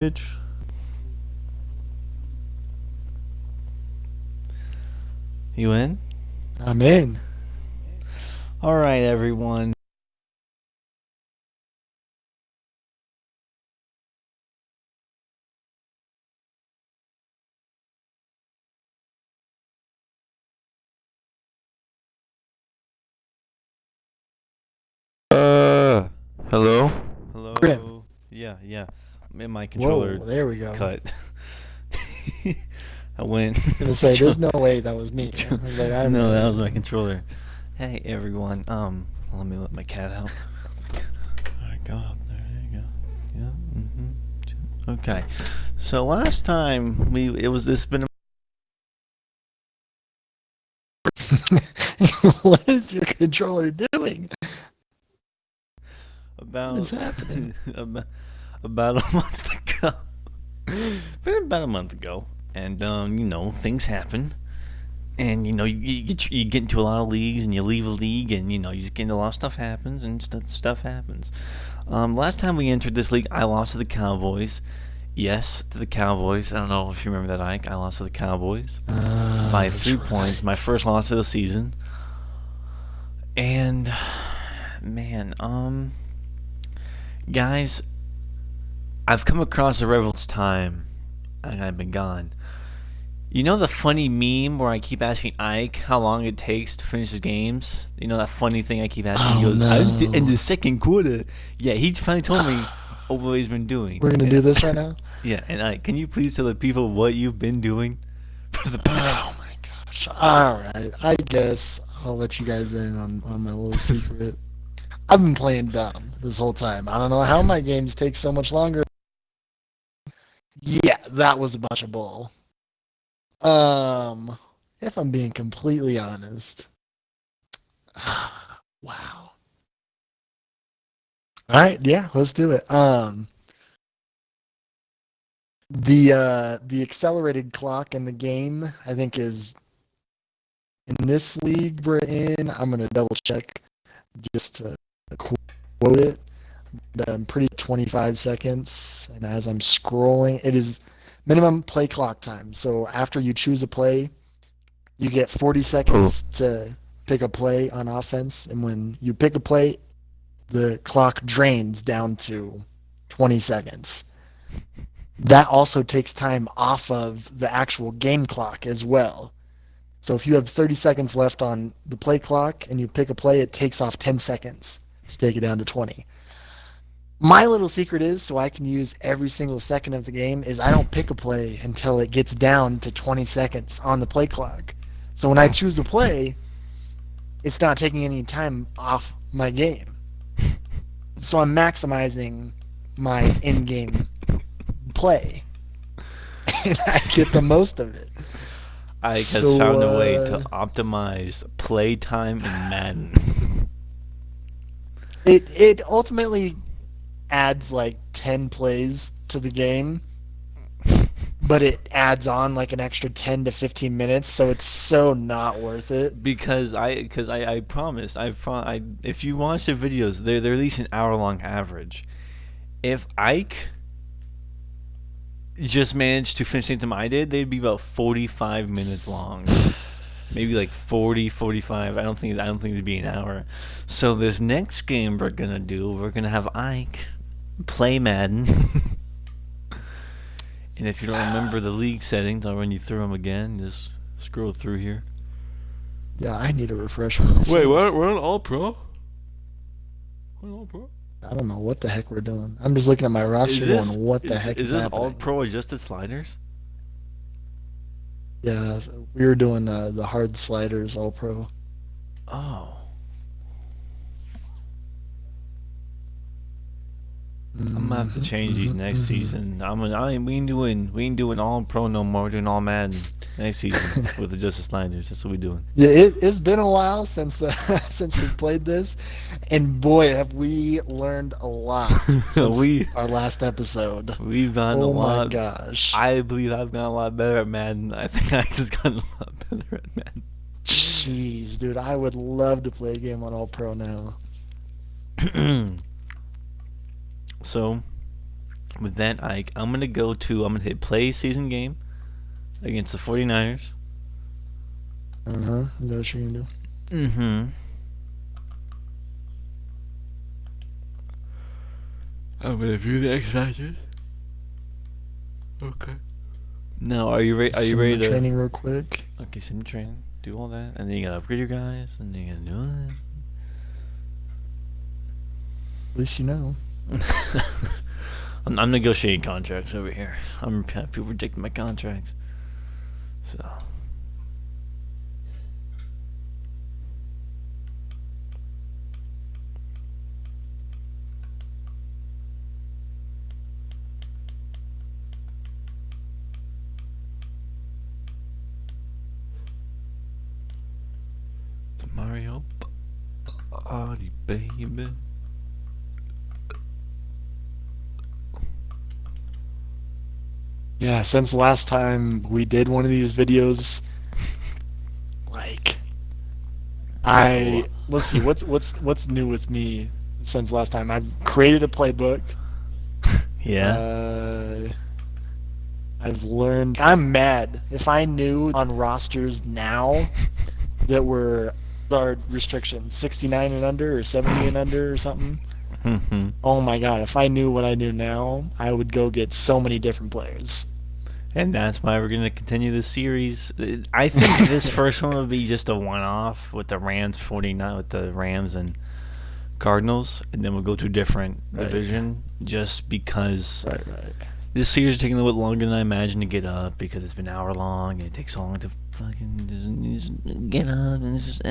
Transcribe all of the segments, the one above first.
Bitch. You in? I'm in. All right, everyone. Uh, hello? Grim. Hello? Yeah. My controller Whoa, there we go. cut. I went. Gonna say, there's no way that was me. I was like, I've No, never that heard was my that. controller. Hey, everyone. Let me let my cat out. All right, go up there. There you go. Yeah. Okay. So last time it was this been What is your controller doing? What is about happening? about about a month ago. Been about a month ago, and things happen, and you get into a lot of leagues, and you leave a league, and you just get into a lot of stuff happens, and stuff happens. Last time we entered this league, I lost to the Cowboys. Yes, to the Cowboys. I don't know if you remember that, Ike. I lost to the Cowboys by That's 3 points. My right. first loss of the season, and man, guys, I've come across a revel's time, and I've been gone. You know the funny meme where I keep asking Ike how long it takes to finish his games? You know that funny thing I keep asking? He Oh goes, in no. the second quarter. Yeah, he finally told me what he's been doing. We're gonna And do this right now? yeah, and Ike, can you please tell the people what you've been doing for the Oh past? my gosh. Alright. I guess I'll let you guys in on my little secret. I've been playing dumb this whole time. I don't know how my games take so much longer. Yeah, that was a bunch of bull. Um, if I'm being completely honest. Wow. All right, yeah, let's do it. The accelerated clock in the game, I think, is in this league we're in. I'm gonna double check just to quote it. But I'm pretty 25 seconds, and as I'm scrolling, it is minimum play clock time. So after you choose a play, you get 40 Oh. seconds to pick a play on offense, and when you pick a play, the clock drains down to 20 seconds. That also takes time off of the actual game clock as well. So if you have 30 seconds left on the play clock and you pick a play, it takes off 10 seconds to take it down to 20. My little secret is, so I can use every single second of the game, is I don't pick a play until it gets down to 20 seconds on the play clock. So when I choose a play, it's not taking any time off my game. So I'm maximizing my in-game play, and I get the most of it. Ike has So found a way to optimize playtime in Madden. it ultimately adds like 10 plays to the game, but it adds on like an extra 10 to 15 minutes, so it's so not worth it. Because I promise if you watch the videos, they're at least an hour long average. If Ike just managed to finish the time I did, they'd be about 45 minutes long. Maybe like 40, 45. I don't think it'd be an hour. So this next game we're gonna have Ike play Madden. And if you don't remember the league settings, I'll run you through them again. Just scroll through here. Yeah, I need a refresher Wait, myself. we're on All Pro? We're on All Pro? I don't know what the heck we're doing. I'm just looking at my Is roster going, this what the is heck is is this All happening? Pro adjusted sliders? Yeah, so we were doing the hard sliders all pro. Oh, I'm gonna have to Mm-hmm, change these mm-hmm, next mm-hmm. season. We ain't doing All Pro no more. We're doing All Madden next season with adjusted sliders. That's what we're doing. Yeah, it's been a while since since we played this, and boy, have we learned a lot since we our last episode. we've gotten a Oh my lot. gosh. I believe I've gotten a lot better at Madden. I think I just gotten a lot better at Jeez, dude, I would love to play a game on All Pro now. Madden. So With that, I'm gonna hit play season game against the 49ers. Is that what you're gonna do? Mm-hmm. I'm gonna view the X Factors. Okay. Now, are you ready? Are you ready to training real quick? Okay, send the training. Do all that, and then you gotta upgrade your guys, and then you gotta do all that. At least you know. I'm negotiating contracts over here. I'm people rejecting my contracts. So. The Mario Party, baby. Yeah, since last time we did one of these videos, like let's see what's new with me since last time. I've created a playbook. Yeah. I've learned. I'm mad. If I knew on rosters now that were our restrictions 69 and under or 70 and under or something. Oh my god, if I knew what I knew now, I would go get so many different players. And that's why we're going to continue this series. I think this first one will be just a one-off with the Rams 49, with the Rams and Cardinals, and then we'll go to a different division just because this series is taking a little bit longer than I imagined to get up because it's been an hour long and it takes so long to fucking just get up and it's just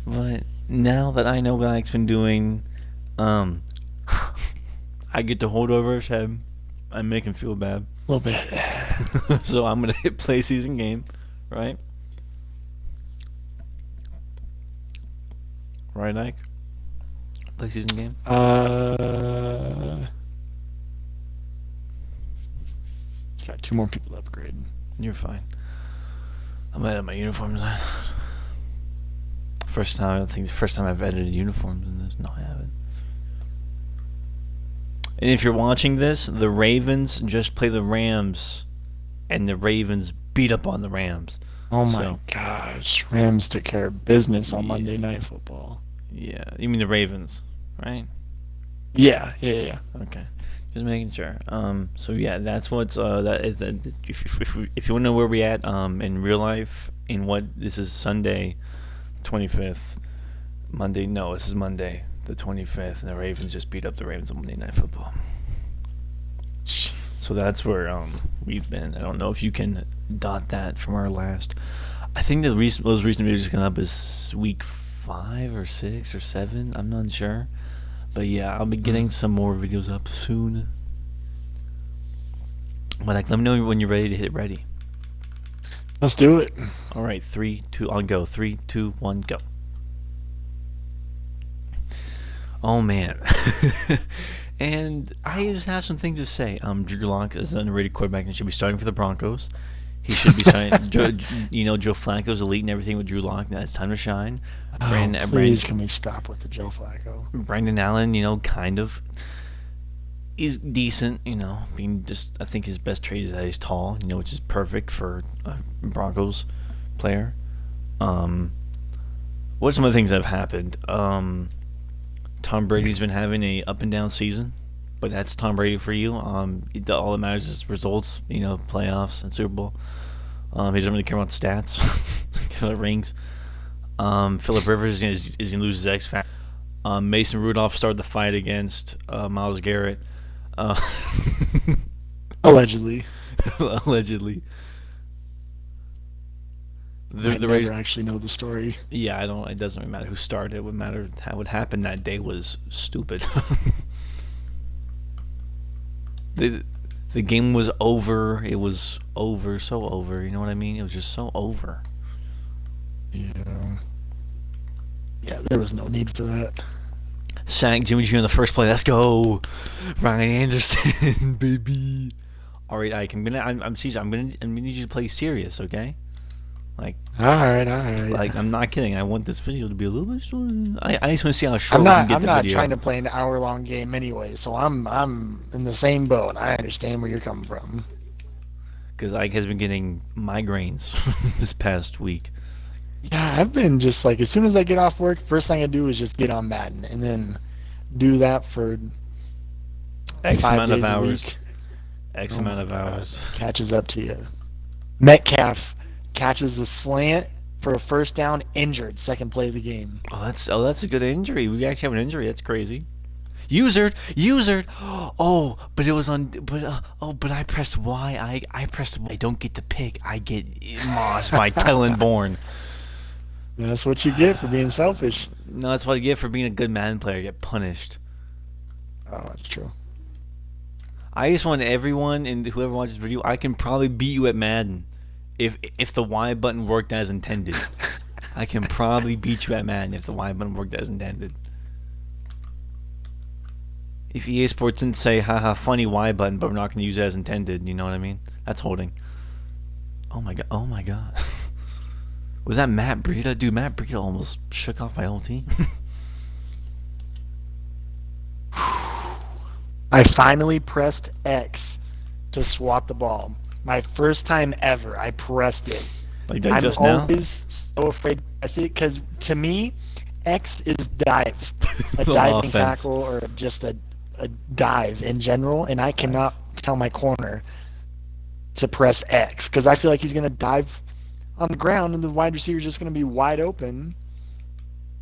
But now that I know what Ike's been doing, I get to hold over his head. I make him feel bad. A little bit. So I'm gonna hit play season game, right? Right, Ike? Play season game? It's got 2 more people to upgrade. You're fine. I'm gonna edit my uniform design. First time I've edited uniforms in this. No, I haven't. And if you're watching this, the Ravens just play the Rams, and the Ravens beat up on the Rams. Oh my gosh. Rams took care of business on Monday Night Football. Yeah. You mean the Ravens, right? Yeah. Okay. Just making sure. So yeah, that's what's that is. If you want to know where we at in real life, in what this is Sunday, 25th. Monday. No, this is Monday, the 25th, and the Ravens just beat up the Ravens on Monday Night Football. So that's where we've been. I don't know if you can dot that from our last. I think the most recent videos coming up is week 5 or 6 or 7. I'm not sure. But yeah, I'll be getting some more videos up soon. But let me know when you're ready to hit ready. Let's do it. All right, 3, 2, I'll go. 3, 2, 1, go. Oh man. And I just have some things to say. Drew Lock is an underrated quarterback and should be starting for the Broncos. He should be starting. Joe Flacco's elite and everything with Drew Lock. Now it's time to shine. Please, can we stop with the Joe Flacco? Brandon Allen, kind of is decent. Being just, I think his best trait is that he's tall. Which is perfect for a Broncos player. What are some of the things that have happened? Tom Brady's been having a up and down season, but that's Tom Brady for you. All that matters is results, playoffs and Super Bowl. He doesn't really care about stats, rings. Phillip Rivers is going to lose his X factor. Mason Rudolph started the fight against Myles Garrett. Allegedly. Allegedly. I never actually know the story. Yeah, I don't. It doesn't really matter who started. It would matter how what happened that day was stupid. The game was over. It was over, so over. You know what I mean? It was just so over. Yeah, there was no need for that. Sack Jimmy G on the first play. Let's go, Ryan Anderson, baby. All right, Ike. I'm gonna need you to play serious, okay? Like, All right, all right. I'm not kidding. I want this video to be a little bit shorter. I just want to see how short I'm we can not. get I'm the not video. trying to play an hour-long game anyway, so I'm in the same boat. I understand where you're coming from. Because Ike has been getting migraines this past week. Yeah, I've been just like as soon as I get off work, first thing I do is just get on Madden, and then do that for X 5 amount of days a hours. week. X Oh amount my of God, hours. catches up to you. Metcalf catches the slant for a first down, injured, second play of the game. That's a good injury. We actually have an injury. That's crazy. User. Oh, but it was on. But I pressed Y. I pressed. I don't get the pick. I get mossed by Kellen Bourne. That's what you get for being selfish. No, that's what I get for being a good Madden player. I get punished. Oh, that's true. I just want everyone and whoever watches this video. I can probably beat you at Madden if the Y button worked as intended. I can probably beat you at Madden if the Y button worked as intended. If EA Sports didn't say, haha, funny Y button, but we're not going to use it as intended, you know what I mean? That's holding. Oh my god. Was that Matt Breida? Dude, Matt Breida almost shook off my whole team. I finally pressed X to swat the ball. My first time ever, I pressed it. Like that I'm just now? always so afraid to press it because to me, X is dive, a The diving offense. tackle or just a dive in general, and I cannot tell my corner to press X because I feel like he's going to dive on the ground and the wide receiver is just going to be wide open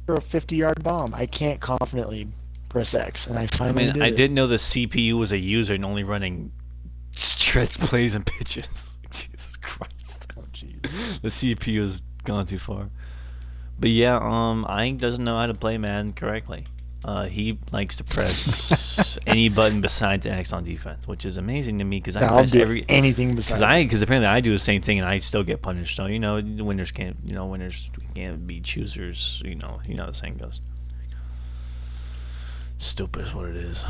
for a 50-yard bomb. I can't confidently press X, and I I finally mean, did I it. didn't know the CPU was a user and only running stretch plays and pitches. Jesus Christ. Oh, jeez. The CPU has gone too far. But yeah, Ike doesn't know how to play Madden correctly. He likes to press any button besides X on defense, which is amazing to me because I I'll press do anything besides. because apparently I do the same thing and I still get punished. So winners can't be choosers. You know the saying goes. Stupid is what it is.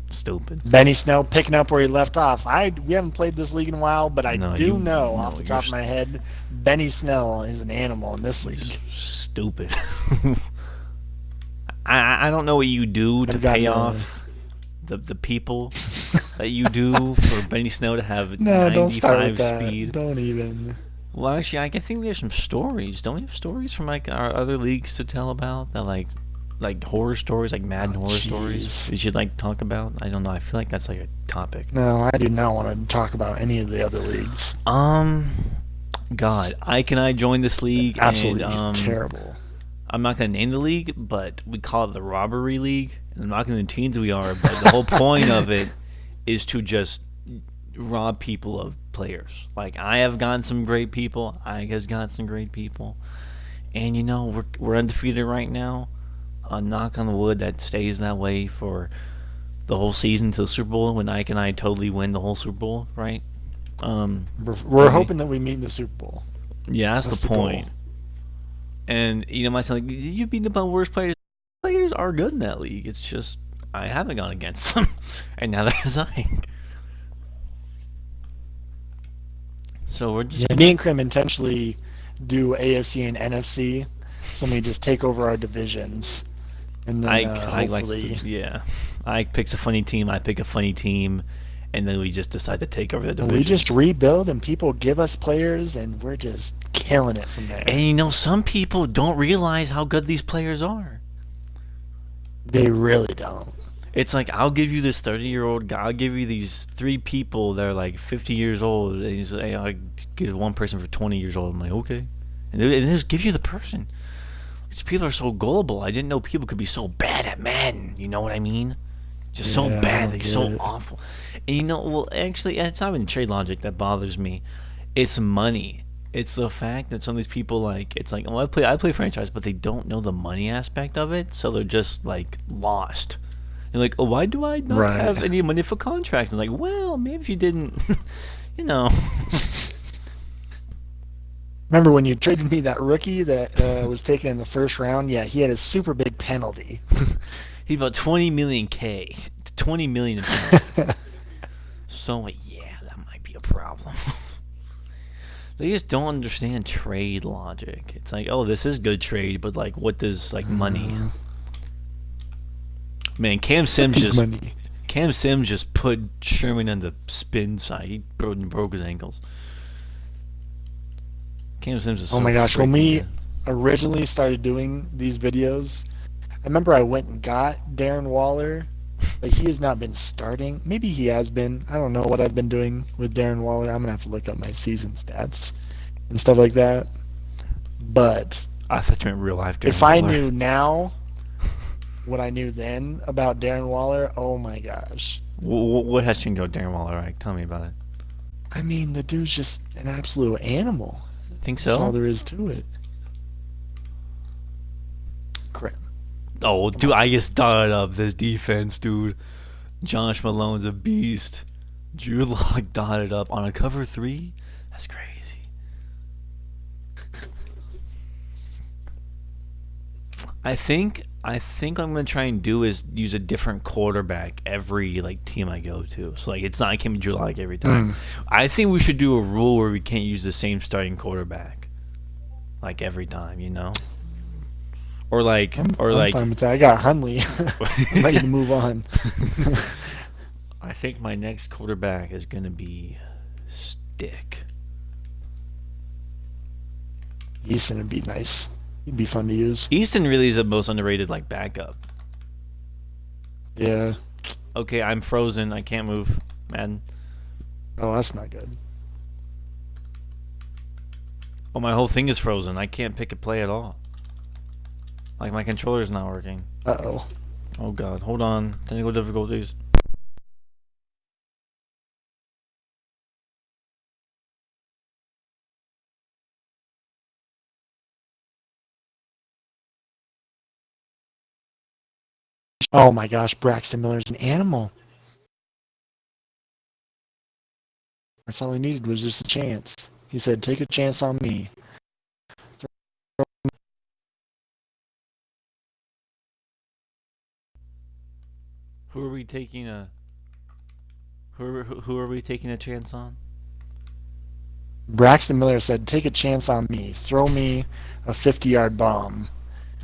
Stupid. Benny Snell picking up where he left off. We haven't played this league in a while, but I know off the top of my head, Benny Snell is an animal in this league. Stupid. I don't know what you do to pay off the people that you do for Benny Snell to have No, don't start 95 with that. speed. Don't even. Well, actually, I think we have some stories. Don't we have stories from like our other leagues to tell about that, like horror stories, like Madden horror stories? We should like talk about. I don't know. I feel like that's like a topic. No, I do not want to talk about any of the other leagues. God, Ike and I joined this league. Absolutely and, terrible. I'm not going to name the league, but we call it the Robbery League. And I'm not going to teens we are, but the whole point of it is to just rob people of players. Like, I have gotten some great people. Ike has got some great people. And, we're undefeated right now. Knock on wood, that stays that way for the whole season to the Super Bowl when Ike and I totally win the whole Super Bowl, right? We're hoping that we meet in the Super Bowl. Yeah, that's the point. Goal. And my son, like, you've beaten up on worse players. Players are good in that league. It's just I haven't gone against them, and now there's Ike. So we're just me and Krim intentionally do AFC and NFC, so we just take over our divisions, and then Ike likes to, Ike picks a funny team. I pick a funny team. And then we just decide to take over the division. We just rebuild, and people give us players, and we're just killing it from there. And some people don't realize how good these players are. They really don't. It's like, I'll give you this 30-year-old guy. I'll give you these 3 people that are like 50 years old. And he's like, hey, I'll give one person for 20 years old. I'm like, okay. And they just give you the person. These people are so gullible. I didn't know people could be so bad at Madden. You know what I mean? Just so bad, so awful. And actually, it's not even trade logic that bothers me. It's money. It's the fact that some of these people, it's like, oh, I play franchise, but they don't know the money aspect of it, so they're just like lost. They're like, oh, why do I not have any money for contracts? And it's like, well, maybe if you didn't, Remember when you traded me that rookie that was taken in the first round? Yeah, he had a super big penalty. He's about 20 million K. 20 million. So, yeah, that might be a problem. They just don't understand trade logic. It's like, oh, this is good trade, but like, what does like money? Man, Money. Cam Sims just put Sherman on the spin side. He broke his ankles. Cam Sims is so Oh my gosh, when freaking we good. originally started doing these videos, I remember I went and got Darren Waller. Like, he has not been starting. Maybe he has been. I don't know what I've been doing with Darren Waller. I'm gonna have to look up my season stats and stuff like that. But I thought you meant real life Darren if I Waller. knew now what I knew then about Darren Waller, oh my gosh. What has changed about Darren Waller? Like, tell me about it. I mean, the dude's just an absolute animal. Think That's all so? there is to it. Crap. Oh, dude, I just started up this defense, dude. Josh Malone's a beast. Drew Lock dotted up on a cover 3. That's crazy. I think what I'm gonna try and do is use a different quarterback every like team I go to. So like it's not I can't be Drew Lock every time. I think we should do a rule where we can't use the same starting quarterback like every time, you know? Or like I'm fine with that. I got Hunley. I'm ready to move on. I think my next quarterback is gonna be Stick. Easton would be nice. He'd be fun to use. Easton really is the most underrated like backup. Yeah. Okay, I'm frozen. I can't move, man. Oh, that's not good. Oh, my whole thing is frozen. I can't pick a play at all. Like my controller's not working. Uh-oh. Oh god, hold on. Technical difficulties. Oh my gosh, Braxton Miller's an animal. That's all he needed was just a chance. He said, take a chance on me. Who are we taking a who are we taking a chance on? Braxton Miller said, take a chance on me. Throw me a 50-yard bomb.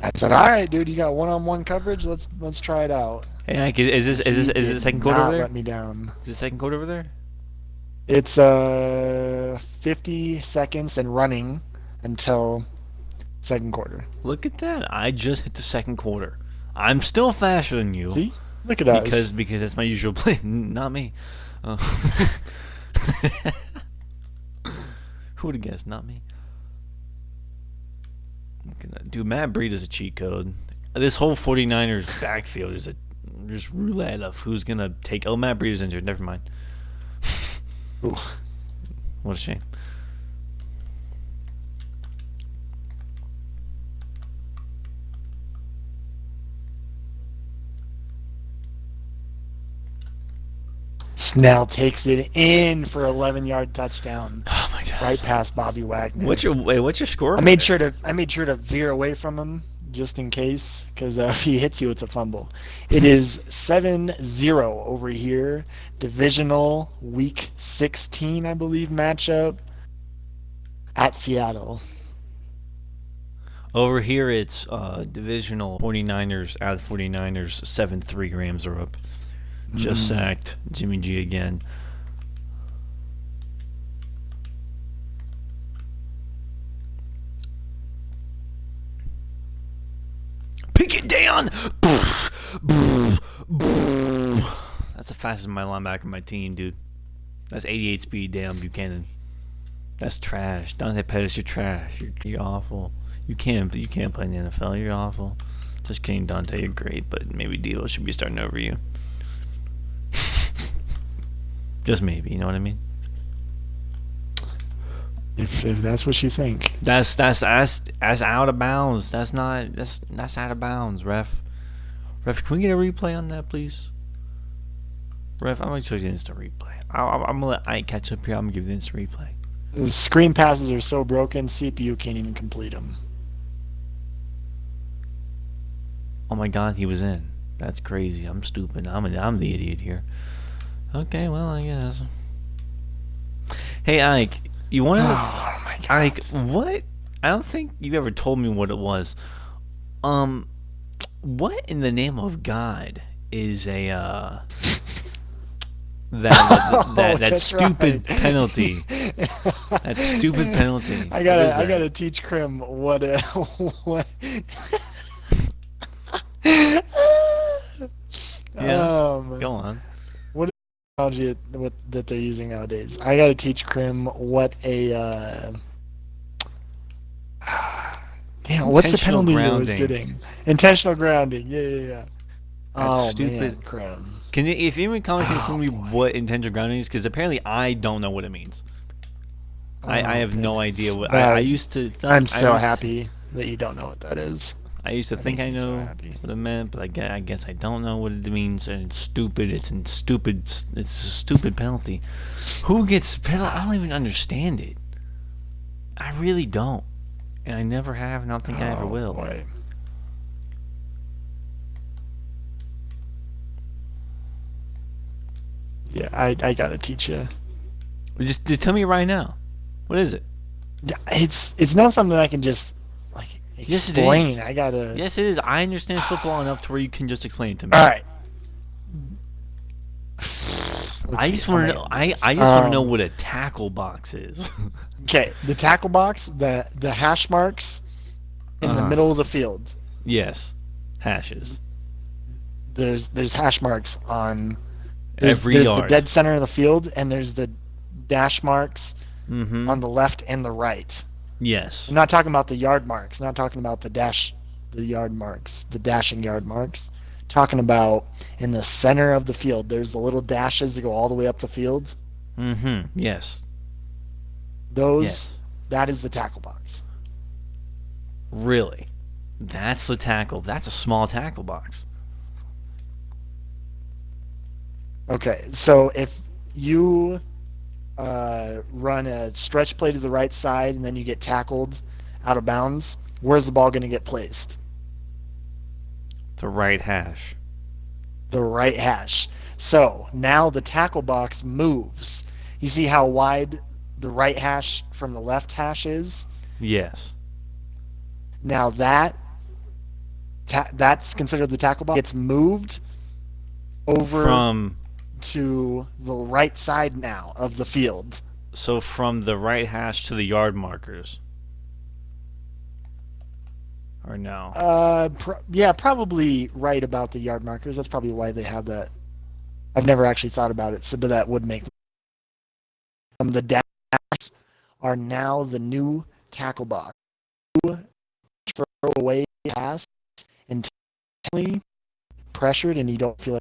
I said, all right, dude, you got one-on-one coverage? Let's try it out. Hey, Ike, is He this the did second quarter over not there? let me down. Is the second quarter over there? It's 50 seconds and running until second quarter. Look at that. I just hit the second quarter. I'm still faster than you. See? Look at us. Because that's my usual play. Not me. Who would have guessed? Not me. Dude, Matt Breed is a cheat code. This whole 49ers backfield is a just roulette of who's going to take. Oh, Matt Breed is injured. Never mind. Ooh. What a shame. Snell takes it in for 11-yard touchdown. Oh my god. Right past Bobby Wagner. What's your score? I made sure to veer away from him just in case, because if he hits you, it's a fumble. It is 7-0 over here. Divisional Week 16, I believe, matchup at Seattle. Over here, it's divisional 49ers at 49ers 7-3 Rams are up. Just sacked Jimmy G again. Pick it down! That's the fastest my linebacker on my team, dude. That's 88 speed, damn Buchanan. That's trash. Dante Pettis, you're trash. You're awful. You can't play in the NFL. You're awful. Just kidding, Dante. You're great, but maybe Devo should be starting over you. Just maybe, you know what I mean? If that's what you think. That's out of bounds. That's out of bounds, ref. Ref, can we get a replay on that, please? Ref, I'm gonna show you the instant replay. I'm gonna let Ike catch up here. I'm gonna give you the instant replay. The screen passes are so broken, CPU can't even complete them. Oh my God, he was in. That's crazy. I'm stupid. I'm the idiot here. Okay, well, I guess. Hey, Ike, you want to? Oh my Like what? I don't think you ever told me what it was. Um, what in the name of God is a Oh, that that's right. stupid penalty? That stupid penalty. I What is gotta I that? gotta teach Krim what a what. Yeah, um, go on. what is the technology that they're using nowadays? I gotta teach Krim what a damn. What's the Intentional penalty he was grounding. getting? Intentional grounding. Yeah, yeah, yeah. That's Oh stupid. man, Krim. Can you, if anyone comment, can explain Oh to me boy. what intentional grounding is? Because apparently I don't know what it means. I Oh have no idea goodness. what I That used to think I'm so happy that you don't know what that is. I used to That think makes I me so know happy. what it meant, but I guess I don't know what it means. And it's stupid. It's a stupid penalty. Who gets penalty? I don't even understand it. I really don't, and I never have, and I don't think I ever Oh will. boy. Yeah, I gotta teach you. Just tell me right now. What is it? Yeah, it's not something I can just like Yes, it explain. is. I gotta. Yes, it is. I understand football enough to where you can just explain it to All me. right. Let's I see. just How am want I to know. gonna do this? I just want to know what a tackle box is. Okay, the tackle box, the hash marks in the Uh huh. middle of the field. Yes. Hashes. There's hash marks on. Every There's the yard. dead center of the field, and there's the dash marks Mm-hmm. on the left and the right. I'm Yes. not talking about the yard marks. I'm not talking about the yard marks, the dashing yard marks. I'm talking about in the center of the field. There's the little dashes that go all the way up the field. Mm-hmm. Yes. Those, Yes. that is the tackle box. Really. That's the tackle. That's a small tackle box. Okay, so if you run a stretch play to the right side and then you get tackled out of bounds, where's the ball going to get placed? The right hash. The right hash. So now the tackle box moves. You see how wide the right hash from the left hash is? Yes. Now that's considered the tackle box. It's moved over From to the right side now of the field. from the right hash to the yard markers. Or no. Yeah, probably right about the yard markers. That's probably why they have that. I've never actually thought about it, so but that would make the dash are now the new tackle box. Throw away pass intentionally pressured and you don't feel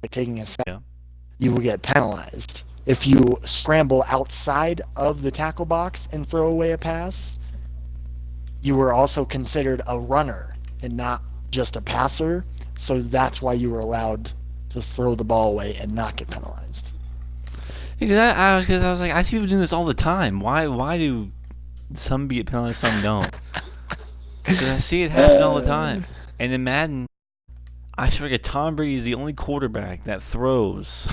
like taking a sack, Yeah. you will get penalized. If you scramble outside of the tackle box and throw away a pass, you were also considered a runner and not just a passer. So that's why you were allowed to throw the ball away and not get penalized. Because I was like, I see people doing this all the time. Why do some get penalized, some don't? Because I see it happen all the time. And in Madden, I swear to God, Tom Brady is the only quarterback that throws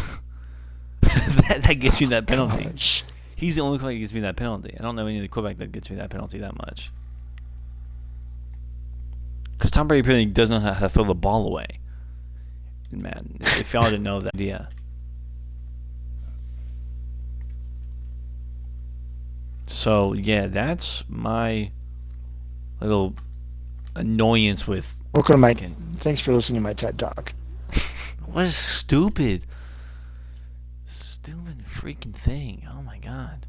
that gets you that penalty. Gosh. He's the only quarterback that gets me that penalty. I don't know any other quarterback that gets me that penalty that much. Because Tom Brady apparently doesn't know how to throw the ball away in Madden. If y'all didn't know that idea. So, yeah, that's my little annoyance with. Welcome to my. Thanks for listening to my TED Talk. What a stupid freaking thing. Oh my god.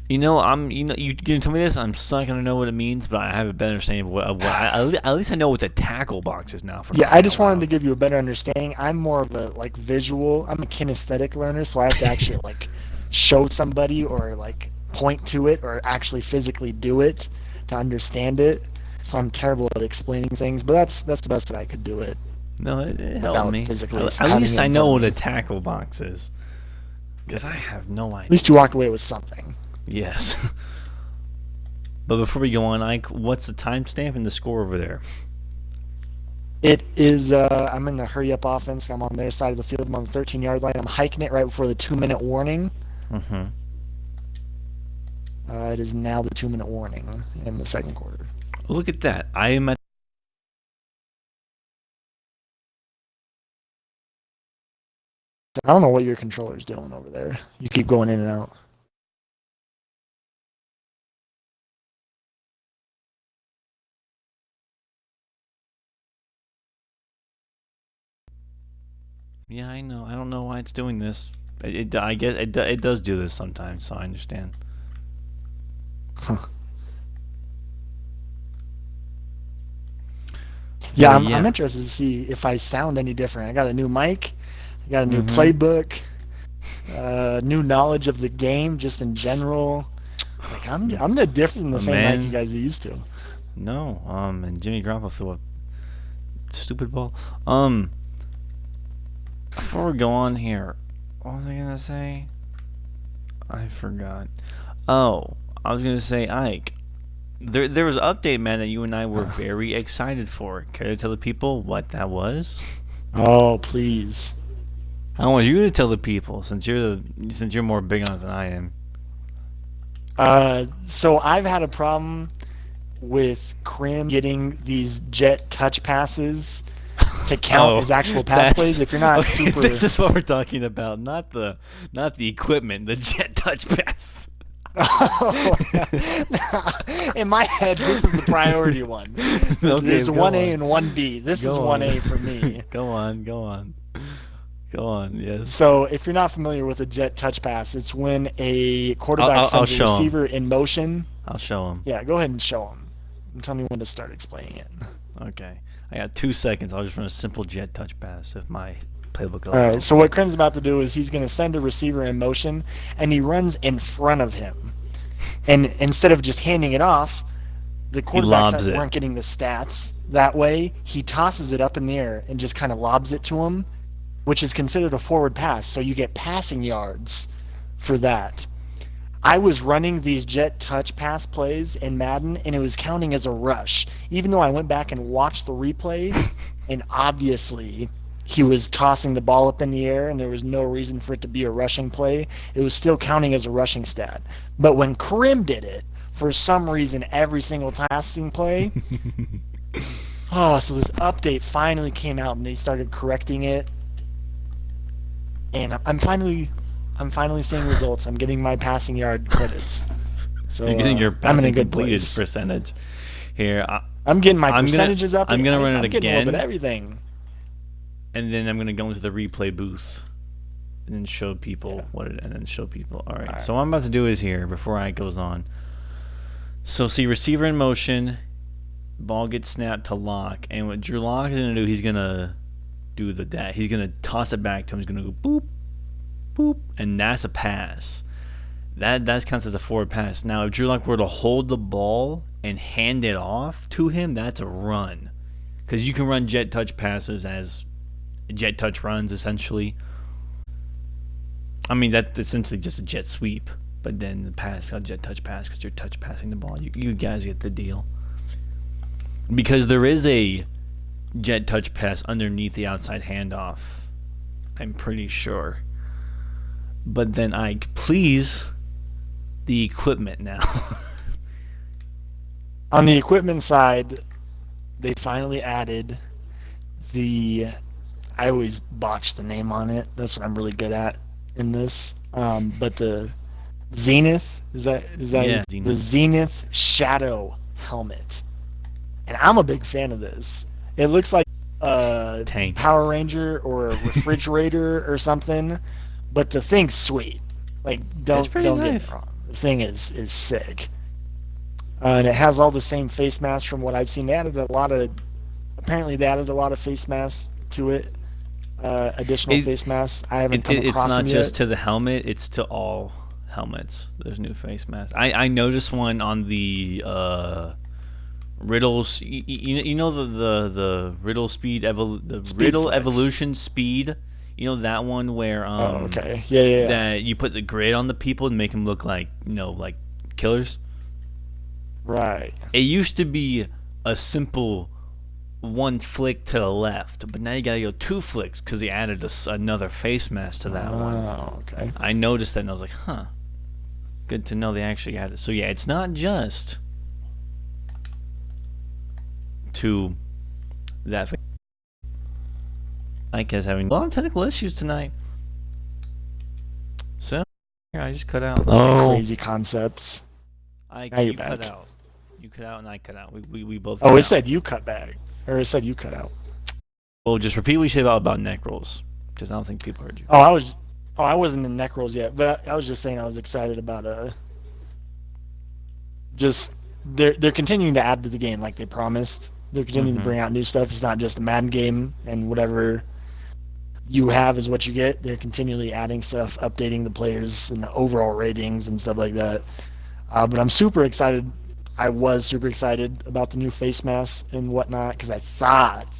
You you can tell me this. I'm still not gonna know what it means, but I have a better understanding of what at least I know what the tackle box is now. Yeah, I just wanted to give you a better understanding. I'm more of a visual. I'm a kinesthetic learner, so I have to actually show somebody or point to it or actually physically do it to understand it. So I'm terrible at explaining things, but that's the best that I could do it. No, it helped me. At least I know what a tackle box is, because I have no idea. At least you walked away with something. Yes. But before we go on, Ike, what's the timestamp and the score over there? It is. I'm in the hurry up offense. I'm on their side of the field. I'm on the 13-yard line. I'm hiking it right before the 2-minute warning. Mm-hmm. It is now the 2-minute warning in the second quarter. Look at that. I am at. I don't know what your controller's doing over there. You keep going in and out. Yeah, I know. I don't know why it's doing this. I guess it does do this sometimes, so I understand. Yeah, But I'm yeah. interested to see if I sound any different. I got a new mic, I got a new Mm-hmm. playbook, new knowledge of the game just in general. Like I'm the different than the same Mike you Man, guys are used to. no. And Jimmy Garoppolo threw a stupid ball. Um, before we go on here, what was I gonna say? I forgot. Oh, I was gonna say, Ike. There was an update, man, that you and I were very excited for. Care to tell the people what that was? Oh please. I want you to tell the people since you're more big on it than I am. So I've had a problem with Krim getting these jet touch passes to count Oh, as actual pass plays. that's If you're not okay. super, This is what we're talking about, not the equipment, the jet touch pass. in my head, this is the priority one. Okay, There's go 1A on, and 1B. This is go on, 1A for me. go on, go on, go on. Yes, So if you're not familiar with a jet touch pass, it's when a I'll quarterback I'll, I'll sends a show him. receiver in motion. I'll show him. Yeah, go ahead and show him. And tell me when to start explaining it. Okay, I got 2 seconds. I'll just run a simple jet touch pass if my playbook All right, allows. so what Krim's about to do is he's going to send a receiver in motion, and he runs in front of him. And instead of just handing it off, the He quarterbacks lobs it. weren't getting the stats that way. He tosses it up in the air and just kind of lobs it to him, which is considered a forward pass. So you get passing yards for that. I was running these jet touch pass plays in Madden, and it was counting as a rush, even though I went back and watched the replay, and obviously he was tossing the ball up in the air, and there was no reason for it to be a rushing play. It was still counting as a rushing stat. But when Krim did it, for some reason, every single passing play, oh, so this update finally came out, and they started correcting it, and I'm finally seeing results. I'm getting my passing yard credits. So You're getting your I'm in a passing good completed place. percentage. Here, I'm getting my I'm percentages up. I'm gonna run it I'm getting a little bit of again, everything. and then I'm gonna go into the replay booth, and then show people Yeah. and then show people. All right. All right. So what I'm about to do is here before I goes on. So see, receiver in motion, ball gets snapped to Lock, and what Drew Lock is gonna do, he's gonna do that. He's gonna toss it back to him. He's gonna go boop, boop, and that's a pass. That counts as a forward pass. Now, if Drew Lock were to hold the ball and hand it off to him, that's a run, because you can run jet touch passes as jet touch runs essentially. I mean, that's essentially just a jet sweep, but then the pass got jet touch pass because you're touch passing the ball. You guys get the deal. Because there is a jet touch pass underneath the outside handoff, I'm pretty sure. But then please, the equipment now. On the equipment side, they finally added the. I always botch the name on it. That's what I'm really good at in this. But the Zenith is that Yeah, the Zenith. Zenith Shadow helmet, and I'm a big fan of this. It looks like a Tank. Power Ranger or a refrigerator or something, but the thing's sweet. Like It's don't pretty don't nice. get me wrong. The thing is sick. And it has all the same face masks from what I've seen. Apparently they added a lot of face masks to it. Additional It, face masks. I haven't come it's across not them just yet. to the helmet; it's to all helmets. There's new face masks. I noticed one on the Riddle's. You know the Riddle speed the Speed Riddle flex. evolution speed. You know that one where Oh, okay. Yeah. that you put the grid on the people and make them look like like killers. Right. It used to be a simple one flick to the left, but now you gotta go 2 flicks because they added another face mask to that one. Oh, okay. I noticed that and I was like, huh. Good to know they actually added. So yeah, it's not just to that. Mike is having a lot of technical issues tonight. So here, I just cut out. Oh, Crazy concepts. Now you're you back. cut out. You cut out and I cut out. We both. Oh, cut it out. said you cut back, or it said you cut out. Well, just repeat what you said about neck rolls, because I don't think people heard you. Oh, I wasn't in neck rolls yet, but I was just saying I was excited about just they're continuing to add to the game like they promised. They're continuing to bring out new stuff. It's not just a Madden game and whatever you have is what you get. They're continually adding stuff, updating the players and the overall ratings and stuff like that. But I'm super excited. I was super excited about the new face masks and whatnot because I thought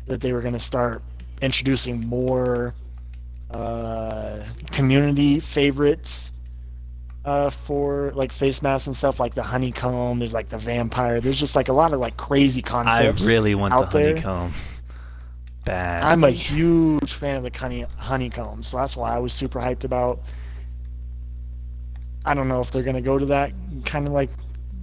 that they were going to start introducing more community favorites for like face masks and stuff, like the honeycomb. There's like the vampire. There's just like a lot of like crazy concepts. I really want out the there. honeycomb. Bad. I'm a huge fan of the honeycomb, so that's why I was super hyped about. I don't know if they're gonna go to that kind of like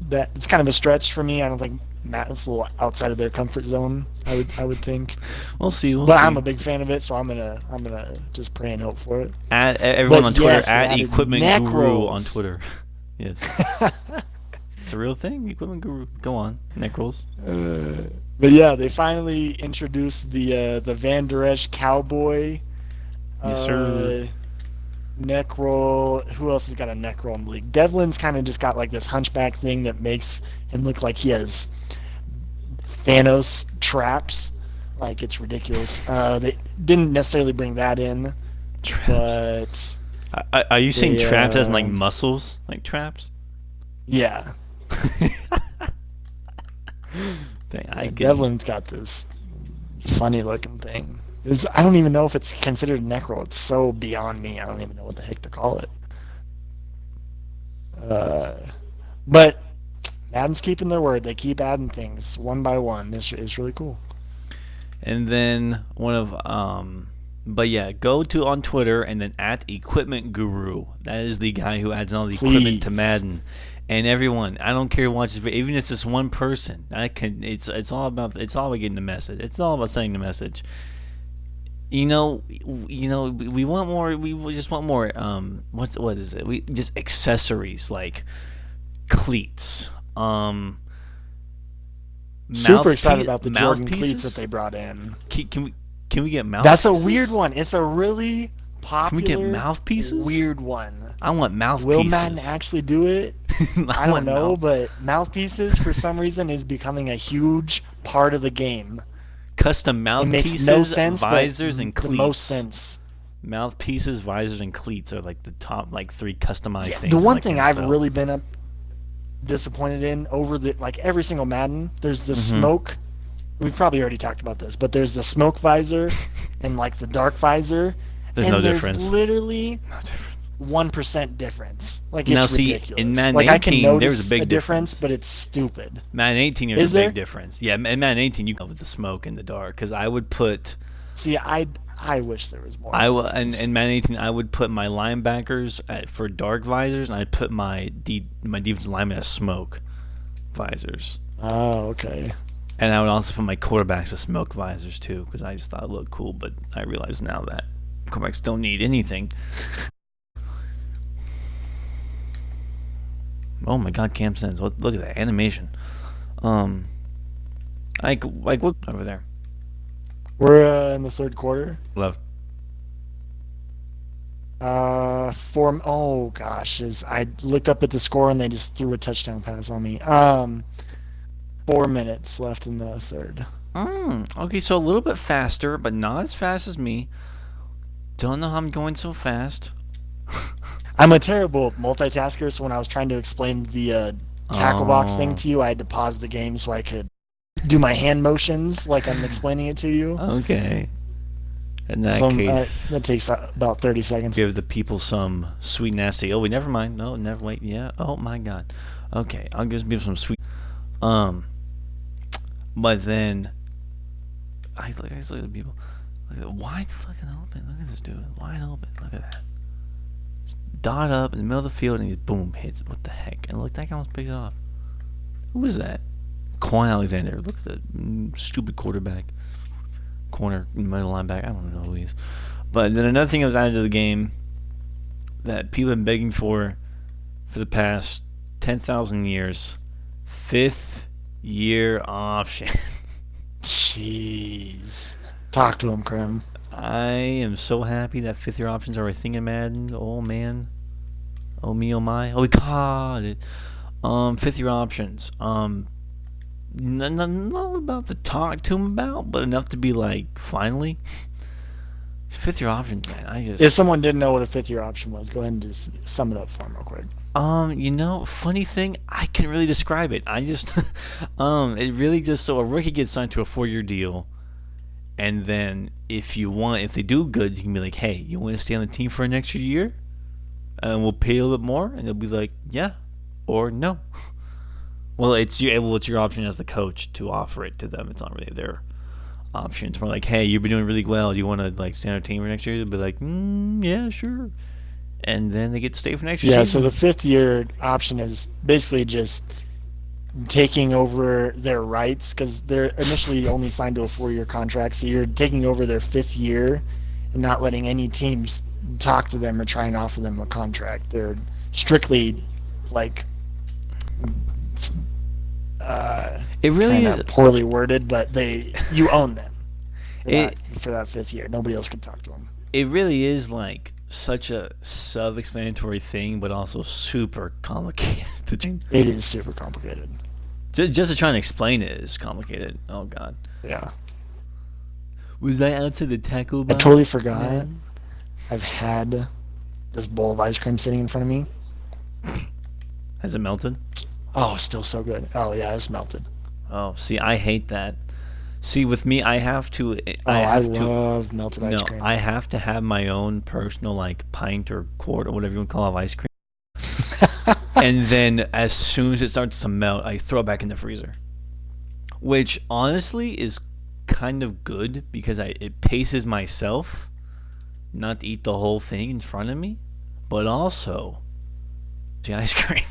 that. It's kind of a stretch for me. I don't think It's a little outside of their comfort zone. I would think. We'll see. But I'm a big fan of it, so I'm gonna just pray and hope for it. Everyone on Twitter, yes, at Equipment Guru rolls. on Twitter. Yes. It's a real thing, Equipment Guru. Go on, neck rolls. But yeah, they finally introduced the Van Der Esch Cowboy. Yes, sir. Neck roll. Who else has got a neck roll in the league? Devlin's kind of just got like this hunchback thing that makes him look like he has Thanos traps. Like, it's ridiculous. They didn't necessarily bring that in, Traps. but Are you saying traps as in like muscles, like traps? yeah. Dang, Devlin's got this funny looking thing. I don't even know if it's considered a neck roll. It's so beyond me. I don't even know what the heck to call it. But Madden's keeping their word. They keep adding things one by one. It's really cool. And then but yeah, go to on Twitter and then at Equipment Guru. That is the guy who adds all the equipment to Madden. And everyone, I don't care who watches, even if it's just one person, it's all about getting the message. It's all about sending the message. We want more. We just want more. What is it? We just accessories like cleats. Super excited about the Jordan cleats that they brought in. Can we get mouthpieces? That's a weird one. It's a really popular. Can we get mouthpieces? Weird one. I want mouthpieces. Will Madden actually do it? I don't know, but mouthpieces for some reason is becoming a huge part of the game. Custom mouthpieces, makes no sense, visors, and cleats. The most sense. Mouthpieces, visors, and cleats are like the top three customized things. The one thing I've really been disappointed in over every single Madden, there's the smoke. We've probably already talked about this, but there's the smoke visor and like the dark visor. There's no difference. There's literally no difference. 1% difference. Like, now, it's ridiculous. In Madden I can 18, notice there's a big difference, but it's stupid. Madden 18, there's a big difference. Yeah, in Madden 18, you go with the smoke and the dark. Because I would put. See, I wish there was more. In Madden 18, I would put my linebackers for dark visors, and I'd put my defensive linemen as smoke visors. Oh, okay. And I would also put my quarterbacks with smoke visors too, because I just thought it looked cool. But I realize now that quarterbacks don't need anything. Oh my God, Cam Sens! Look at that animation. Look over there. We're in the third quarter. Love. Oh gosh, I looked up at the score and they just threw a touchdown pass on me. 4 minutes left in the third. Okay, so a little bit faster, but not as fast as me. Don't know how I'm going so fast. I'm a terrible multitasker, so when I was trying to explain the tackle box thing to you, I had to pause the game so I could do my hand motions like I'm explaining it to you. Okay. In that case, that takes about 30 seconds. Give the people some sweet nasty. Oh, never mind. No, never wait. Yeah. Oh my God. Okay, I'll give people some sweet. But then I look at the people. Look at it, wide fucking open. Look at this dude. Wide open. Look at that. dot up in the middle of the field, and he boom hits it. What the heck? And look, that guy almost picked it off. Who was that? Quan Alexander. Look at the stupid quarterback, corner, middle linebacker. I don't know who he is. But then another thing that was added to the game that people have been begging for the past 10,000 years: 5th year option. Jeez. Talk to him, Krim. I am so happy that 5th year options are a thing in Madden. Oh man. Oh me, oh my. Oh, we caught it. 5th year options. Not about to talk to him about, but enough to be like, finally. 5th year options, man. If someone didn't know what a 5th year option was, go ahead and just sum it up for him real quick. Funny thing, I can't really describe it. I just, it really just, so a rookie gets signed to a 4-year deal, and then if they do good, you can be like, hey, you want to stay on the team for an extra year, and we'll pay you a little bit more, and they'll be like, yeah, or no. Well, it's your option as the coach to offer it to them. It's not really their option. It's more like, hey, you've been doing really well. Do you want to like stay on our team for next year? They'll be like, yeah, sure. And then they get to stay for next year. Yeah, so the 5th year option is basically just taking over their rights, because they're initially only signed to a 4-year contract, so you're taking over their 5th year and not letting any teams talk to them or try and offer them a contract. They're strictly like it really is poorly worded, but you own them for that 5th year. Nobody else can talk to them. It really is like such a self-explanatory thing, but also super complicated to change. It is super complicated. Just to try and explain it is complicated. Oh God. Yeah. Was I outside the tackle I box? totally forgot. Man. I've had this bowl of ice cream sitting in front of me. Has it melted? Oh, still so good. Oh yeah, it's melted. Oh, see, I hate that. See, with me, I have to. I love melted ice cream. I have to have my own personal like pint or quart or whatever you want to call it of ice cream. And then as soon as it starts to melt, I throw it back in the freezer. Which honestly is kind of good because it paces myself not to eat the whole thing in front of me, but also the ice cream.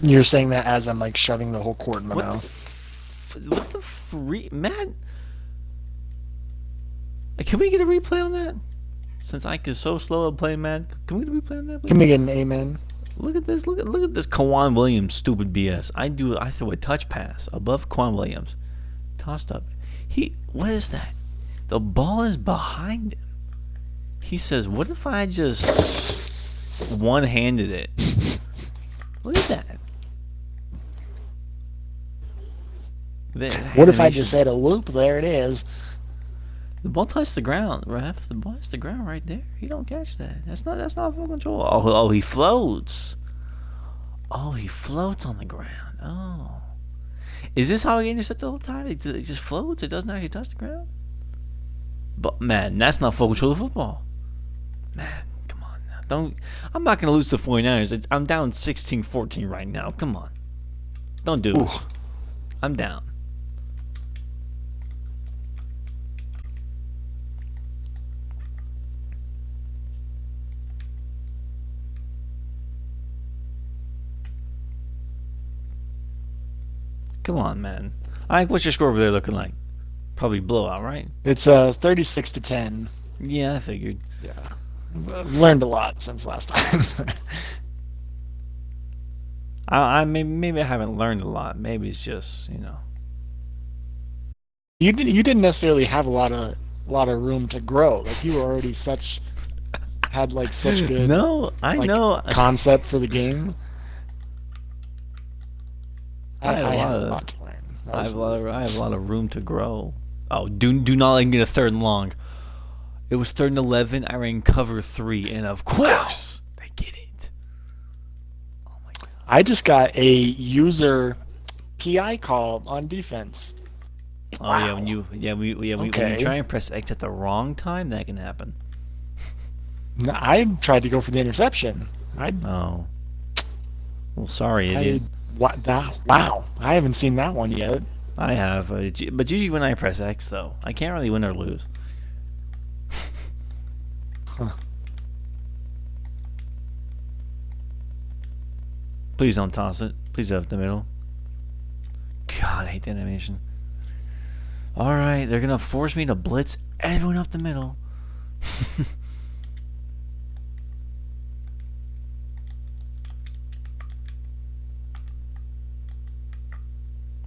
You're saying that as I'm like shoving the whole quart in my mouth. What the man? Can we get a replay on that? Since Ike is so slow at playing Madden, can we get a replay on that? Please? Can we get an amen? Look at this! Look at this Kwan Williams stupid BS. I throw a touch pass above Kwan Williams, tossed up. What is that? The ball is behind him. He says, "What if I just one-handed it?" Look at that. What if I just said a whoop? There it is. The ball touched the ground, ref. The ball touched the ground right there. He don't catch that. That's not full control. Oh, he floats. Oh, he floats on the ground. Oh. Is this how he intercepts all the time? It just floats? It doesn't actually touch the ground? But, man, that's not full control of football. Man, come on now. I'm not going to lose to the 49ers. I'm down 16-14 right now. Come on. Don't do it. I'm down. Come on, man. Ike, what's your score over there looking like? Probably blowout, right? It's 36-10. Yeah, I figured. Yeah. I've learned a lot since last time. Maybe I haven't learned a lot. Maybe it's just, You didn't necessarily have a lot of room to grow. Like you were already had like such good know concept for the game. I have a lot to learn. I have a lot of room to grow. Oh, do not let me get a 3rd and long. It was 3rd and 11. I ran cover 3, and of course they get it. Oh my God. I just got a user PI call on defense. Oh wow. Yeah, when you try and press X at the wrong time, that can happen. No, I tried to go for the interception. Oh. Well, sorry, idiot. Wow, I haven't seen that one yet. I have, but usually when I press X, though, I can't really win or lose. Huh. Please don't toss it. Please up the middle. God, I hate the animation. Alright, they're gonna force me to blitz everyone up the middle.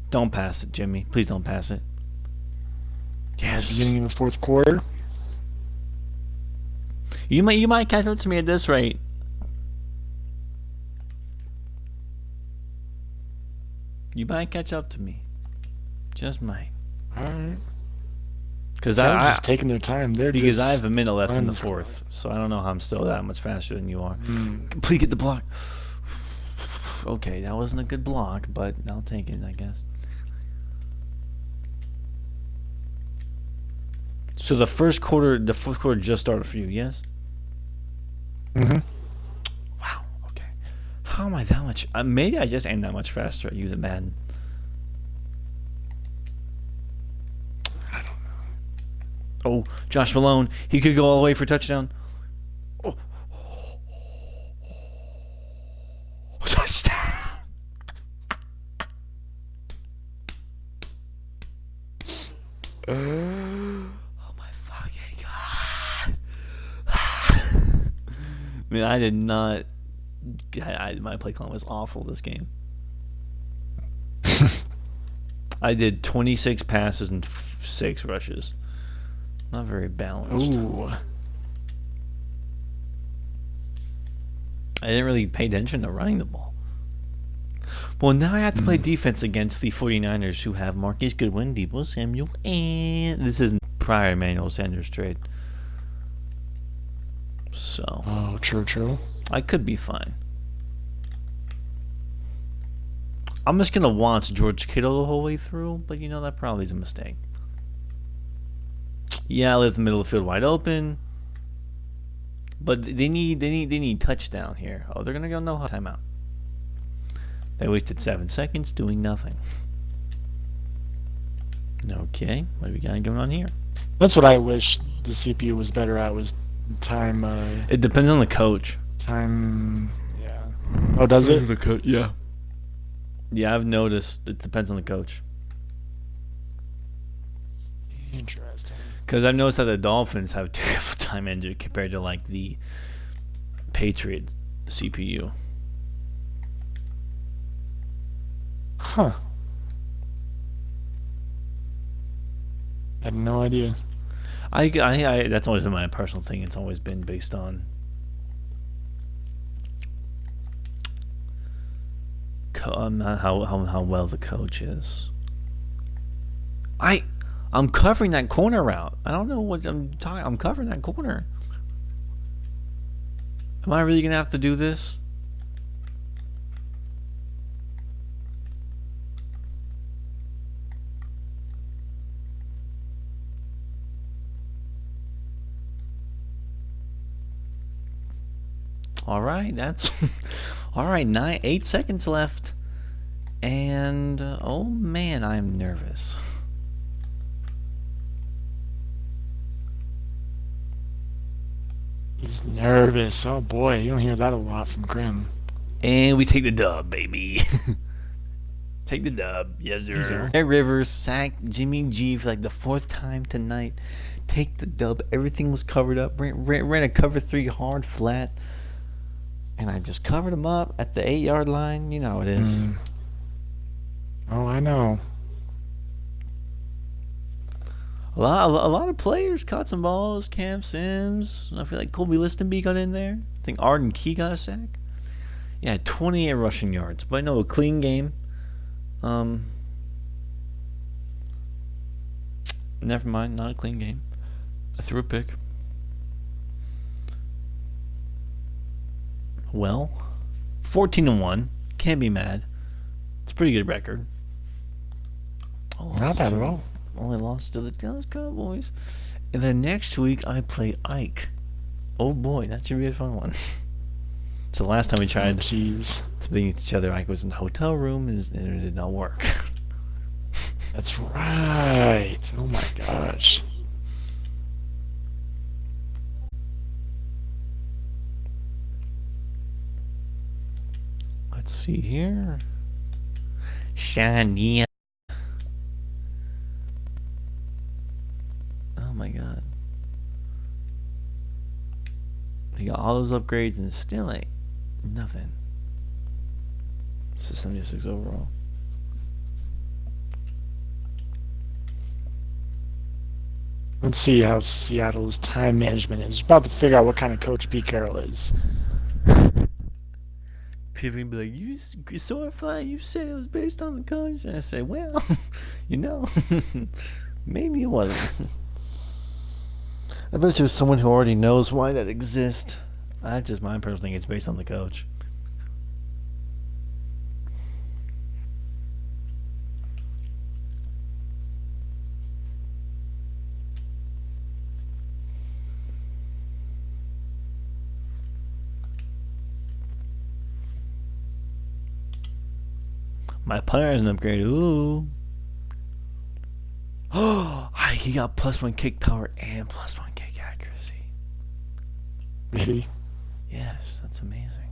Don't pass it, Jimmy. Please don't pass it. Yes. Beginning of the fourth quarter. You might catch up to me at this rate. You might catch up to me. Just might. Alright. Because I just taking their time. Because I have a minute left in the fourth, so I don't know how I'm still that much faster than you are. Please get the block. Okay, that wasn't a good block, but I'll take it, I guess. So the fourth quarter just started for you, yes? Mm-hmm. Wow. Okay. How am I that much? Maybe I just ain't that much faster at using Madden. I don't know. Oh, Josh Malone. He could go all the way for touchdown. Oh. Touchdown. Oh my fucking god. Man, I did not. My play calling was awful this game. I did 26 passes and 6 rushes. Not very balanced. Ooh. I didn't really pay attention to running the ball. Well, now I have to play defense against the 49ers, who have Marquise Goodwin, Deebo Samuel, and this isn't prior Emmanuel Sanders trade. So. Oh, true. I could be fine. I'm just going to watch George Kittle the whole way through, but you know, that probably is a mistake. Yeah, I live in the middle of the field wide open. But they need touchdown here. Oh, they're going to go no timeout. They wasted 7 seconds doing nothing. Okay, what do we got going on here? That's what I wish the CPU was better at, was time. It depends on the coach. Time. Yeah. Oh, does it? The coach, yeah. Yeah, I've noticed it depends on the coach. Interesting. Because I've noticed that the Dolphins have terrible time engine compared to like the Patriots CPU. Huh. I had no idea. I that's always been my personal thing. It's always been based on how well the coach is. I'm covering that corner route. I don't know what I'm talking. I'm covering that corner. Am I really gonna have to do this? All right, that's all right. 8 seconds left, and oh man, I'm nervous. He's nervous. Oh boy, you don't hear that a lot from Grim. And we take the dub, baby. Take the dub, yes sir. Eric Rivers sacked Jimmy G for like the 4th time tonight. Take the dub. Everything was covered up. Ran a cover 3 hard flat. And I just covered him up at the 8-yard line. You know how it is. Oh, I know. A lot of players caught some balls. Cam Sims. I feel like Colby Listenby got in there. I think Arden Key got a sack. Yeah, 28 rushing yards. But no, a clean game. Never mind, not a clean game. I threw a pick. Well, 14-1. Can't be mad. It's a pretty good record. Not bad at all. Only lost to the Dallas Cowboys. And then next week I play Ike. Oh boy, that should be a fun one. So the last time we tried to beat each other, Ike was in a hotel room and it did not work. That's right. Oh my gosh. Let's see here. Shania. Oh my god. You got all those upgrades and still ain't nothing. It's a 76 overall. Let's see how Seattle's time management is. About to figure out what kind of coach Pete Carroll is. People be like, "You sword flying? You said it was based on the coach." And I say, "Well, you know, maybe it wasn't." I bet there's someone who already knows why that exists. I just my personal think it's based on the coach. My punter has an upgrade. Ooh. Oh, he got +1 kick power and +1 kick accuracy. Really? Yes, that's amazing.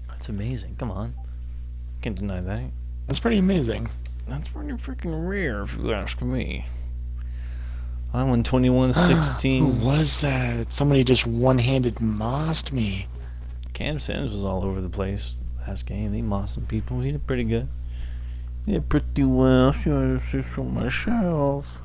That's amazing. Come on. Can't deny that. That's pretty amazing. That's pretty freaking rare, if you ask me. I won 21-16. Who was that? Somebody just one-handed mossed me. Cam Sims was all over the place last game. He mossed some people. He did pretty good. He did pretty well. I should say so myself.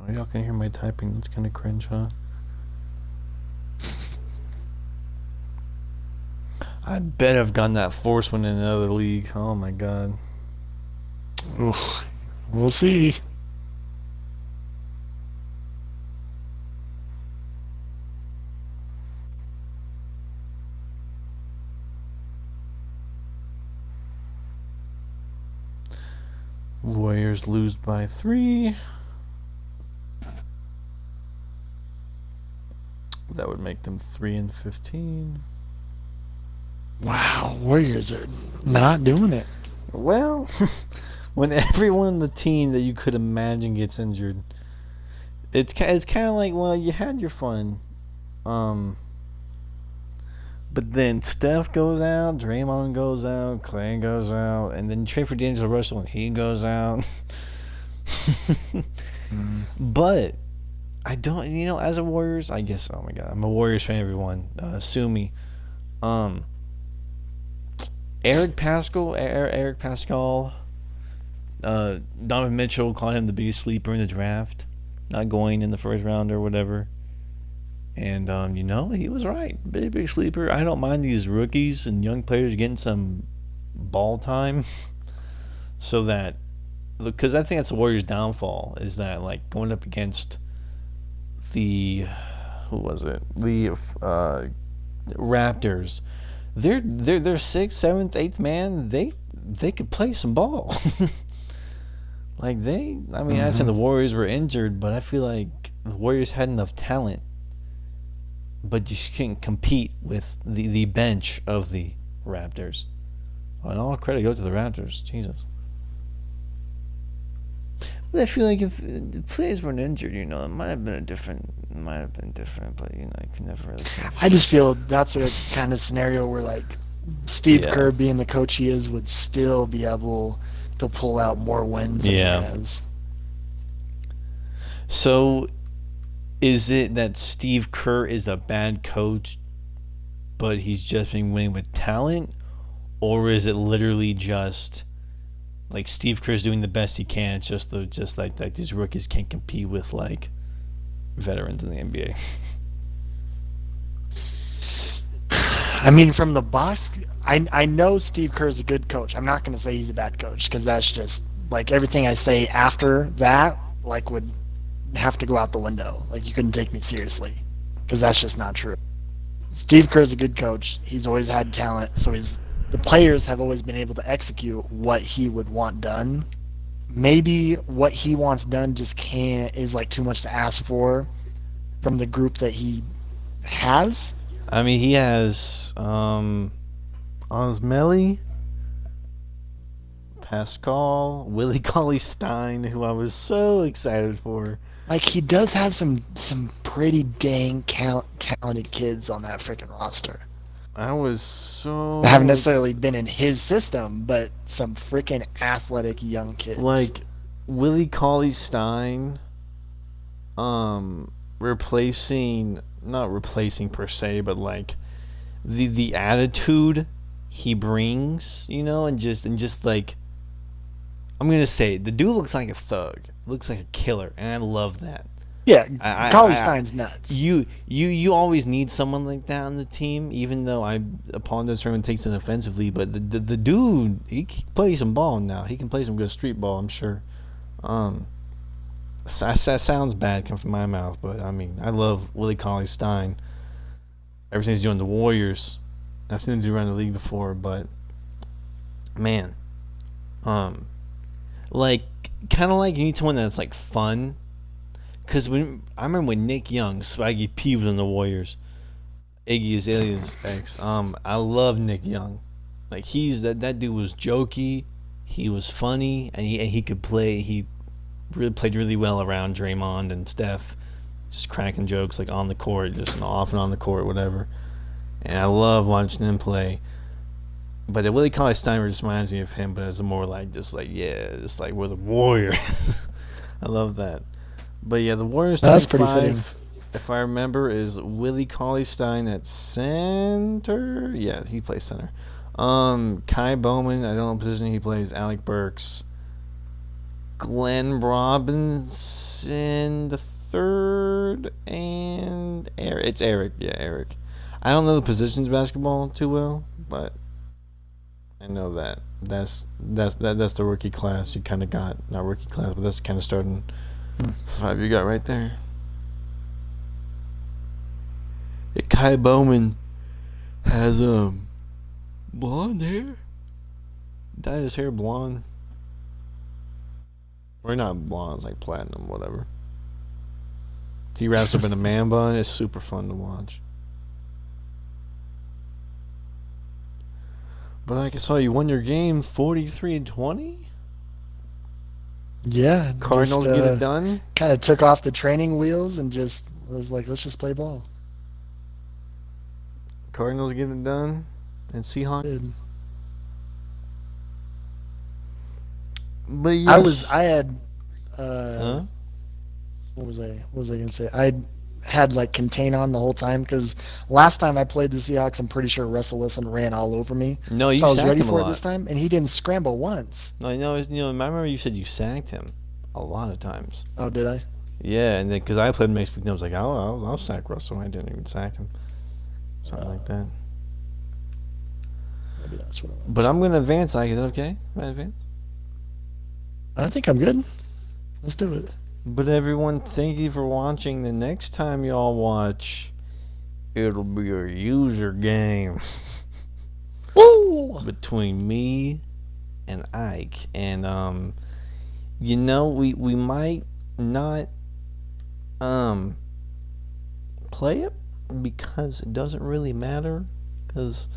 Oh, y'all can hear my typing. That's kind of cringe, huh? I bet I've gotten that force one in another league. Oh my god. Oof. We'll see. Warriors lose by 3. That would make them 3-15. Wow, Warriors are not doing it. Well, when everyone on the team that you could imagine gets injured, it's kind of like, well, you had your fun, but then Steph goes out, Draymond goes out, Clay goes out, and then you trade for D'Angelo Russell and he goes out. But I don't, as a Warriors, I guess. Oh my God, I'm a Warriors fan. Everyone, sue me. Eric Pascal, Donovan Mitchell called him the biggest sleeper in the draft, not going in the first round or whatever. And he was right, big sleeper. I don't mind these rookies and young players getting some ball time, so that, because I think that's the Warriors' downfall, is that like going up against the Raptors. They're 6th, 7th, 8th man. They could play some ball. I said the Warriors were injured, but I feel like the Warriors had enough talent, but you couldn't compete with the bench of the Raptors. And all credit goes to the Raptors. Jesus. But I feel like if the players weren't injured, it might have been different, but I can never really say. I just feel that's a kind of scenario where, like, Steve Kerr, being the coach he is, would still be able to pull out more wins than he has. So, is it that Steve Kerr is a bad coach, but he's just been winning with talent? Or is it literally just like Steve Kerr's doing the best he can? It's just like these rookies can't compete with like veterans in the NBA. I mean, from the box, I know Steve Kerr's a good coach. I'm not going to say he's a bad coach, because that's just like everything I say after that would have to go out the window. Like, you couldn't take me seriously, because that's just not true. Steve Kerr's a good coach. He's always had talent, so he's the players have always been able to execute what he would want done. Maybe what he wants done just can't is like too much to ask for from the group that he has. I mean, he has Osmelly, Pascal, Willie Cauley Stein, who I was so excited for. Like he does have some pretty dang talented kids on that freaking roster. I was That haven't so necessarily been in his system, but some freaking athletic young kids. like Willie Cauley Stein, replacing not replacing per se, but like the attitude he brings, and just like I'm gonna say the dude looks like a thug, looks like a killer, and I love that. Yeah, Collie I Stein's nuts. you always need someone like that on the team, even though I apologize for everyone takes it offensively, but the dude, he can play some ball now. He can play some good street ball, I'm sure. Um, that sounds bad coming from my mouth, but I mean, I love Willie Cauley Stein. Ever since he's joined the Warriors, I've seen him do around the league before, but man, um, like kind of like you need someone that's like fun. Cause when I remember when Nick Young, Swaggy P was on the Warriors, Iggy Azalea's ex. I love Nick Young. Like that dude was jokey, he was funny, and he could play. He really played really well around Draymond and Steph, just cracking jokes like on the court, just off and on the court, whatever. And I love watching him play. But the Willie Cauley Stein just reminds me of him, but as a more like just like we're the Warriors. I love that. But yeah, the Warriors That's starting pretty fitting. five, if I remember, is Willie Cauley Stein at center. Yeah, he plays center. Kai Bowman, I don't know what position he plays. Alec Burks, Glenn Robinson the third, and Eric. It's Eric. Yeah, Eric. I don't know the positions of basketball too well, but I know that that's the rookie class you kind of got. Not rookie class, but that's kind of starting. Five you got right there. Yeah, Kai Bowman has blonde hair. Dyed his hair blonde. Or not blonde, it's like platinum, whatever. He wraps up in a man bun. It's super fun to watch. But like I saw, you won your game 43-20. Yeah, Cardinals just, get it done. Kind of took off the training wheels and just was like, let's just play ball. Cardinals get it done, and Seahawks. Did. But yes. I had Huh? what was I gonna say? I had like contain on the whole time because last time I played the Seahawks, I'm pretty sure Russell Wilson ran all over me. No, you So I was sacked ready him a for it lot. this time, and he didn't scramble once. No, I know. I remember you said you sacked him a lot of times. Oh, did I? Yeah, and then because I played Max McNeil, I was like, I'll sack Russell. I didn't even sack him, something like that. Maybe that's what it was. But I'm gonna advance. Is that okay? Can I advance? I think I'm good. Let's do it. But everyone, thank you for watching. The next time y'all watch, it'll be a user game Woo! between me and Ike, and we might not play it because it doesn't really matter because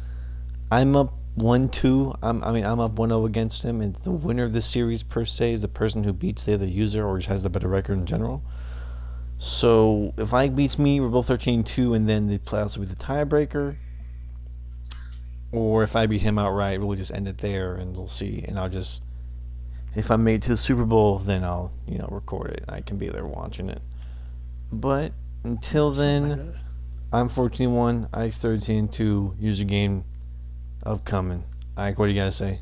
I'm up 1-2. I'm up 1-0 against him, and the winner of the series per se is the person who beats the other user or just has the better record in general. So if Ike beats me, we're both 13-2, and then the playoffs will be the tiebreaker. Or if I beat him outright, we'll just end it there, and we'll see. And if I made it to the Super Bowl, then I'll record it. I can be there watching it. But until then, I'm 14-1. Ike's 13-2. User game upcoming. Ike, what do you gotta say?